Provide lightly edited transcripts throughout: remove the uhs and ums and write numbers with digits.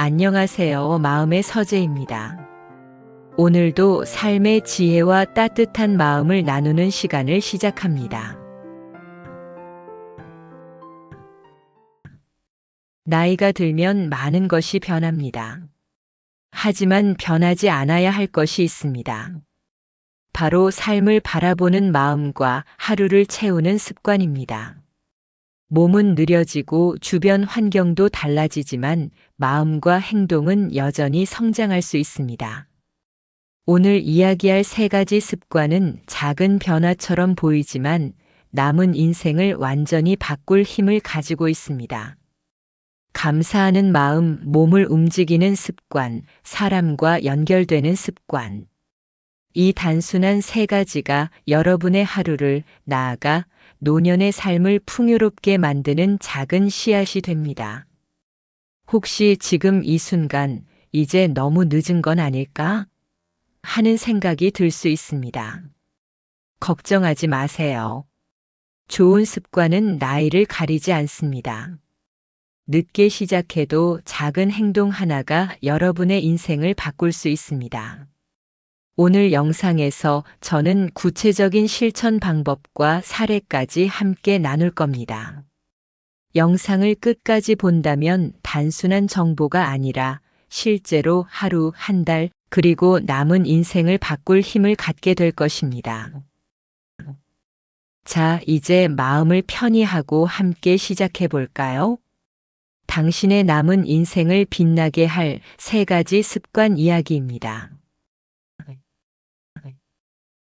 안녕하세요. 마음의 서재입니다. 오늘도 삶의 지혜와 따뜻한 마음을 나누는 시간을 시작합니다. 나이가 들면 많은 것이 변합니다. 하지만 변하지 않아야 할 것이 있습니다. 바로 삶을 바라보는 마음과 하루를 채우는 습관입니다. 몸은 느려지고 주변 환경도 달라지지만 마음과 행동은 여전히 성장할 수 있습니다. 오늘 이야기할 3가지 습관은 작은 변화처럼 보이지만 남은 인생을 완전히 바꿀 힘을 가지고 있습니다. 감사하는 마음, 몸을 움직이는 습관, 사람과 연결되는 습관. 이 단순한 3가지가 여러분의 하루를 나아가 노년의 삶을 풍요롭게 만드는 작은 씨앗이 됩니다. 혹시 지금 이 순간 이제 너무 늦은 건 아닐까? 하는 생각이 들 수 있습니다. 걱정하지 마세요. 좋은 습관은 나이를 가리지 않습니다. 늦게 시작해도 작은 행동 하나가 여러분의 인생을 바꿀 수 있습니다. 오늘 영상에서 저는 구체적인 실천 방법과 사례까지 함께 나눌 겁니다. 영상을 끝까지 본다면 단순한 정보가 아니라 실제로 하루, 한 달, 그리고 남은 인생을 바꿀 힘을 갖게 될 것입니다. 자, 이제 마음을 편히 하고 함께 시작해 볼까요? 당신의 남은 인생을 빛나게 할 3가지 습관 이야기입니다.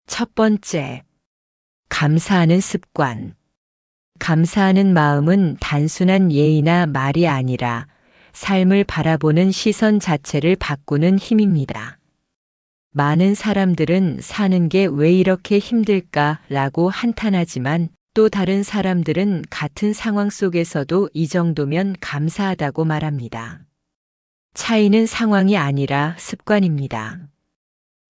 첫 번째, 감사하는 습관. 감사하는 마음은 단순한 예의나 말이 아니라 삶을 바라보는 시선 자체를 바꾸는 힘입니다. 많은 사람들은 사는 게 왜 이렇게 힘들까라고 한탄하지만 또 다른 사람들은 같은 상황 속에서도 이 정도면 감사하다고 말합니다. 차이는 상황이 아니라 습관입니다.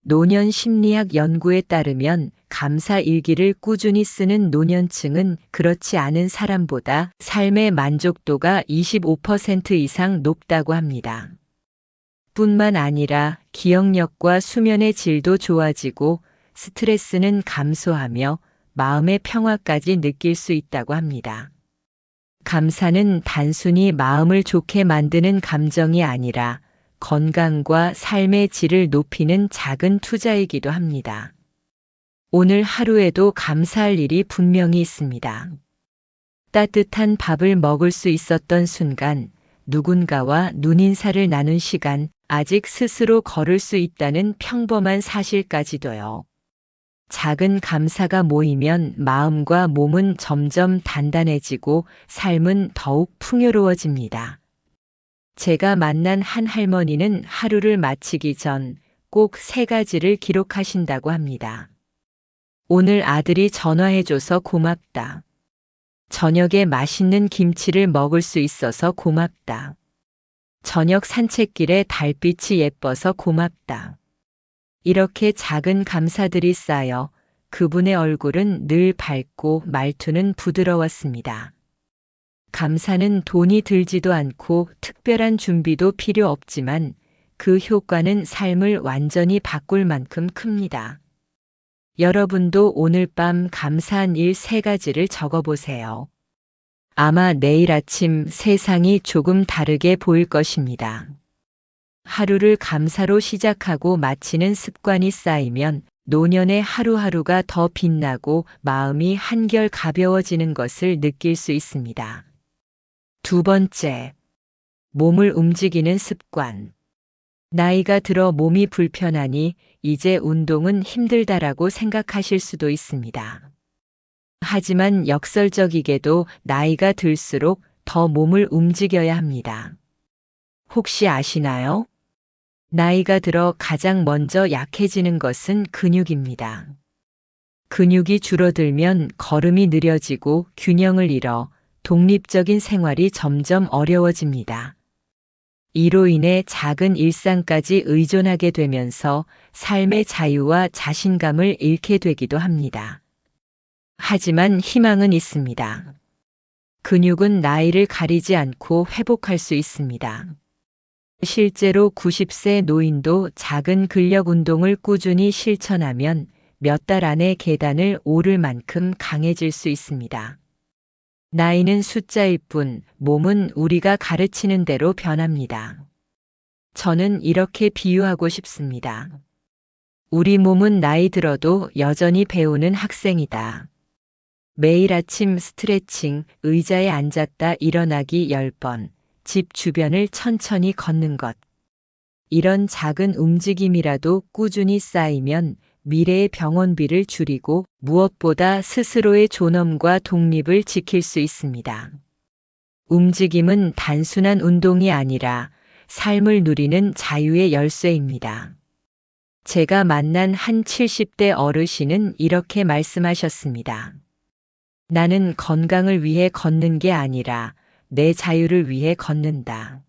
노년 심리학 연구에 따르면 감사 일기를 꾸준히 쓰는 노년층은 그렇지 않은 사람보다 삶의 만족도가 25% 이상 높다고 합니다. 뿐만 아니라 기억력과 수면의 질도 좋아지고 스트레스는 감소하며 마음의 평화까지 느낄 수 있다고 합니다. 감사는 단순히 마음을 좋게 만드는 감정이 아니라 건강과 삶의 질을 높이는 작은 투자이기도 합니다. 오늘 하루에도 감사할 일이 분명히 있습니다. 따뜻한 밥을 먹을 수 있었던 순간, 누군가와 눈인사를 나눈 시간, 아직 스스로 걸을 수 있다는 평범한 사실까지도요. 작은 감사가 모이면 마음과 몸은 점점 단단해지고 삶은 더욱 풍요로워집니다. 제가 만난 한 할머니는 하루를 마치기 전 꼭 3가지를 기록하신다고 합니다. 오늘 아들이 전화해줘서 고맙다. 저녁에 맛있는 김치를 먹을 수 있어서 고맙다. 저녁 산책길에 달빛이 예뻐서 고맙다. 이렇게 작은 감사들이 쌓여 그분의 얼굴은 늘 밝고 말투는 부드러웠습니다. 감사는 돈이 들지도 않고 특별한 준비도 필요 없지만 그 효과는 삶을 완전히 바꿀 만큼 큽니다. 여러분도 오늘 밤 감사한 일 3가지를 적어보세요. 아마 내일 아침 세상이 조금 다르게 보일 것입니다. 하루를 감사로 시작하고 마치는 습관이 쌓이면 노년의 하루하루가 더 빛나고 마음이 한결 가벼워지는 것을 느낄 수 있습니다. 두 번째, 몸을 움직이는 습관. 나이가 들어 몸이 불편하니 이제 운동은 힘들다라고 생각하실 수도 있습니다. 하지만 역설적이게도 나이가 들수록 더 몸을 움직여야 합니다. 혹시 아시나요? 나이가 들어 가장 먼저 약해지는 것은 근육입니다. 근육이 줄어들면 걸음이 느려지고 균형을 잃어 독립적인 생활이 점점 어려워집니다. 이로 인해 작은 일상까지 의존하게 되면서 삶의 자유와 자신감을 잃게 되기도 합니다. 하지만 희망은 있습니다. 근육은 나이를 가리지 않고 회복할 수 있습니다. 실제로 90세 노인도 작은 근력 운동을 꾸준히 실천하면 몇 달 안에 계단을 오를 만큼 강해질 수 있습니다. 나이는 숫자일 뿐 몸은 우리가 가르치는 대로 변합니다. 저는 이렇게 비유하고 싶습니다. 우리 몸은 나이 들어도 여전히 배우는 학생이다. 매일 아침 스트레칭, 의자에 앉았다 일어나기 10번, 집 주변을 천천히 걷는 것. 이런 작은 움직임이라도 꾸준히 쌓이면 미래의 병원비를 줄이고 무엇보다 스스로의 존엄과 독립을 지킬 수 있습니다. 움직임은 단순한 운동이 아니라 삶을 누리는 자유의 열쇠입니다. 제가 만난 한 70대 어르신은 이렇게 말씀하셨습니다. 나는 건강을 위해 걷는 게 아니라 내 자유를 위해 걷는다.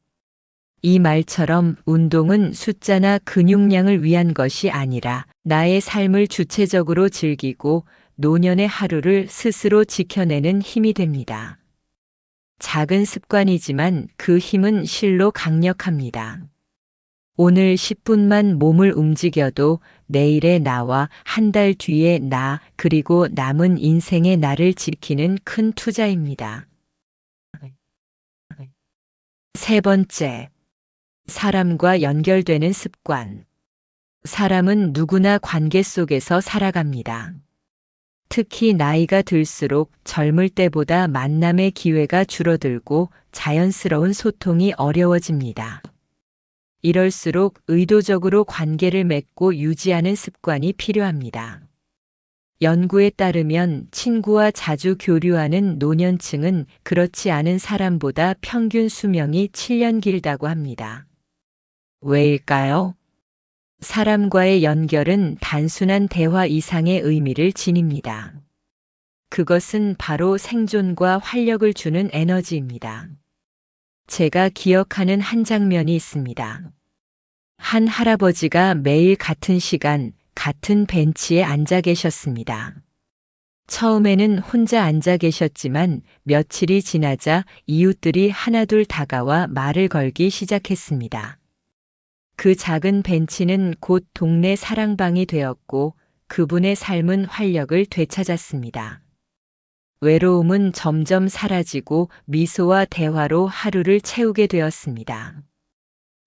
이 말처럼 운동은 숫자나 근육량을 위한 것이 아니라 나의 삶을 주체적으로 즐기고 노년의 하루를 스스로 지켜내는 힘이 됩니다. 작은 습관이지만 그 힘은 실로 강력합니다. 오늘 10분만 몸을 움직여도 내일의 나와 한 달 뒤의 나 그리고 남은 인생의 나를 지키는 큰 투자입니다. 세 번째, 사람과 연결되는 습관. 사람은 누구나 관계 속에서 살아갑니다. 특히 나이가 들수록 젊을 때보다 만남의 기회가 줄어들고 자연스러운 소통이 어려워집니다. 이럴수록 의도적으로 관계를 맺고 유지하는 습관이 필요합니다. 연구에 따르면 친구와 자주 교류하는 노년층은 그렇지 않은 사람보다 평균 수명이 7년 길다고 합니다. 왜일까요? 사람과의 연결은 단순한 대화 이상의 의미를 지닙니다. 그것은 바로 생존과 활력을 주는 에너지입니다. 제가 기억하는 한 장면이 있습니다. 한 할아버지가 매일 같은 시간, 같은 벤치에 앉아 계셨습니다. 처음에는 혼자 앉아 계셨지만 며칠이 지나자 이웃들이 하나둘 다가와 말을 걸기 시작했습니다. 그 작은 벤치는 곧 동네 사랑방이 되었고 그분의 삶은 활력을 되찾았습니다. 외로움은 점점 사라지고 미소와 대화로 하루를 채우게 되었습니다.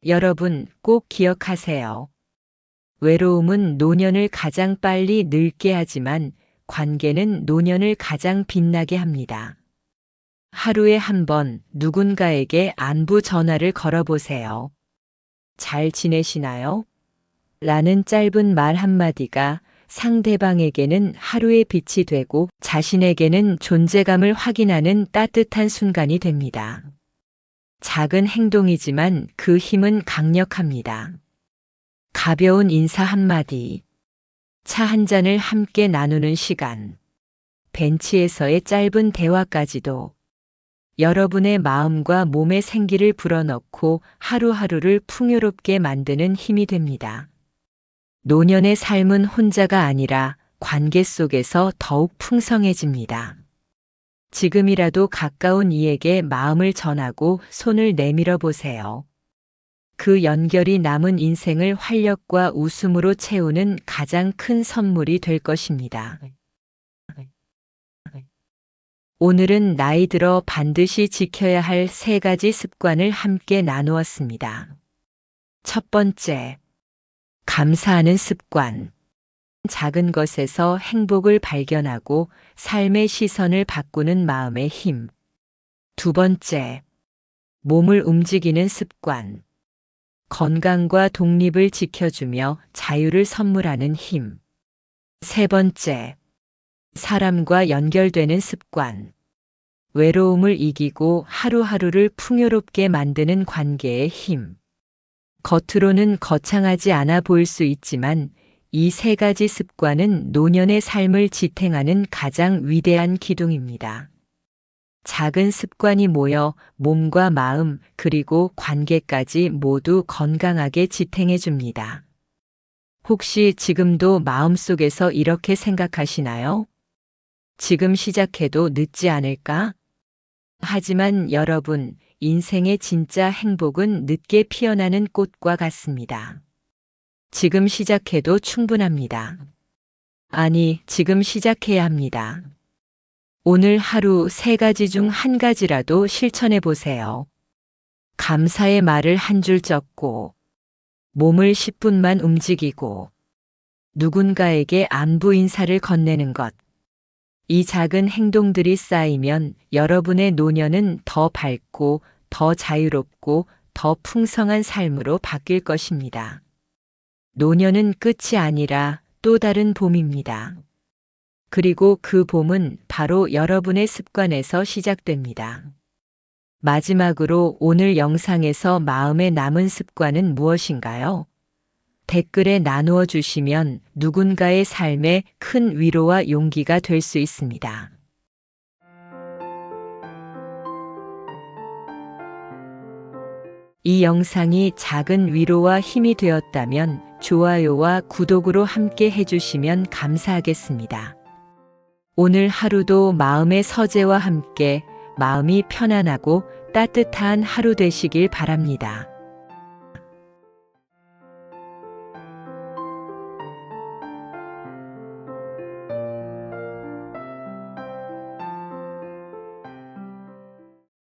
여러분 꼭 기억하세요. 외로움은 노년을 가장 빨리 늙게 하지만 관계는 노년을 가장 빛나게 합니다. 하루에 한 번 누군가에게 안부 전화를 걸어보세요. 잘 지내시나요? 라는 짧은 말 한마디가 상대방에게는 하루의 빛이 되고 자신에게는 존재감을 확인하는 따뜻한 순간이 됩니다. 작은 행동이지만 그 힘은 강력합니다. 가벼운 인사 한마디, 차 한 잔을 함께 나누는 시간, 벤치에서의 짧은 대화까지도 여러분의 마음과 몸의 생기를 불어넣고 하루하루를 풍요롭게 만드는 힘이 됩니다. 노년의 삶은 혼자가 아니라 관계 속에서 더욱 풍성해집니다. 지금이라도 가까운 이에게 마음을 전하고 손을 내밀어 보세요. 그 연결이 남은 인생을 활력과 웃음으로 채우는 가장 큰 선물이 될 것입니다. 오늘은 나이 들어 반드시 지켜야 할 3가지 습관을 함께 나누었습니다. 첫 번째, 감사하는 습관. 작은 것에서 행복을 발견하고 삶의 시선을 바꾸는 마음의 힘. 두 번째, 몸을 움직이는 습관. 건강과 독립을 지켜주며 자유를 선물하는 힘. 세 번째, 사람과 연결되는 습관. 외로움을 이기고 하루하루를 풍요롭게 만드는 관계의 힘. 겉으로는 거창하지 않아 보일 수 있지만 이 3가지 습관은 노년의 삶을 지탱하는 가장 위대한 기둥입니다. 작은 습관이 모여 몸과 마음 그리고 관계까지 모두 건강하게 지탱해 줍니다. 혹시 지금도 마음속에서 이렇게 생각하시나요? 지금 시작해도 늦지 않을까? 하지만 여러분, 인생의 진짜 행복은 늦게 피어나는 꽃과 같습니다. 지금 시작해도 충분합니다. 아니, 지금 시작해야 합니다. 오늘 하루 3가지 중 1가지라도 실천해 보세요. 감사의 말을 한 줄 적고, 몸을 10분만 움직이고, 누군가에게 안부 인사를 건네는 것. 이 작은 행동들이 쌓이면 여러분의 노년은 더 밝고, 더 자유롭고, 더 풍성한 삶으로 바뀔 것입니다. 노년은 끝이 아니라 또 다른 봄입니다. 그리고 그 봄은 바로 여러분의 습관에서 시작됩니다. 마지막으로 오늘 영상에서 마음에 남은 습관은 무엇인가요? 댓글에 나누어 주시면 누군가의 삶에 큰 위로와 용기가 될 수 있습니다. 이 영상이 작은 위로와 힘이 되었다면 좋아요와 구독으로 함께 해주시면 감사하겠습니다. 오늘 하루도 마음의 서재와 함께 마음이 편안하고 따뜻한 하루 되시길 바랍니다.